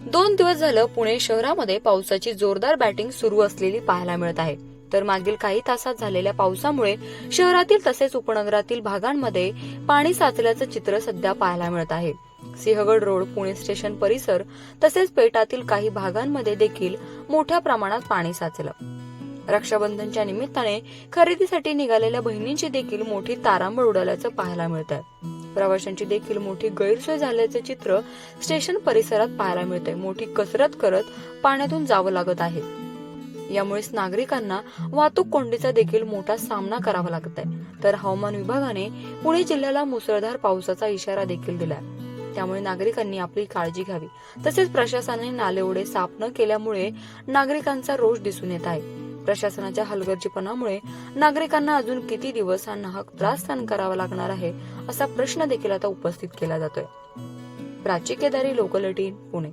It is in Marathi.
2 दिवस झालं पुणे शहरामध्ये पावसाची जोरदार बॅटिंग सुरू असलेली पाहायला मिळत आहे. तर मागील काही तासात झालेल्या पावसामुळे शहरातील तसेच उपनगरातील भागांमध्ये पाणी साचल्याचं चित्र सध्या पाहायला मिळत आहे. सिंहगड रोड, पुणे स्टेशन परिसर तसेच पेठातील काही भागांमध्ये देखील मोठ्या प्रमाणात पाणी साचलं. रक्षाबंधनच्या निमित्ताने खरेदीसाठी निघालेल्या बहिणींची देखील मोठी तारांबळ उडाल्याचं पाहायला मिळत आहे. प्रवाशांची देखील मोठी गैरसोय झाल्याचे चित्र स्टेशन परिसरात पाहायला मिळते. मोठी कसरत करत पाण्यातून जावं लागत आहे. यामुळेच नागरिकांना वाहतूक कोंडीचा देखील मोठा सामना करावा लागत आहे. तर हवामान विभागाने पुणे जिल्ह्याला मुसळधार पावसाचा इशारा देखील दिलाय. त्यामुळे नागरिकांनी आपली काळजी घ्यावी. तसेच प्रशासनाने नालेओढे साफ न केल्यामुळे नागरिकांचा रोष दिसून येत आहे. प्रशासनाच्या हलगर्जीपणामुळे नागरिकांना अजून किती दिवस हा नाहक त्रास सहन करावा लागणार आहे असा प्रश्न देखील आता उपस्थित केला जातोय. प्राची केदारी, लोकल 18, पुणे.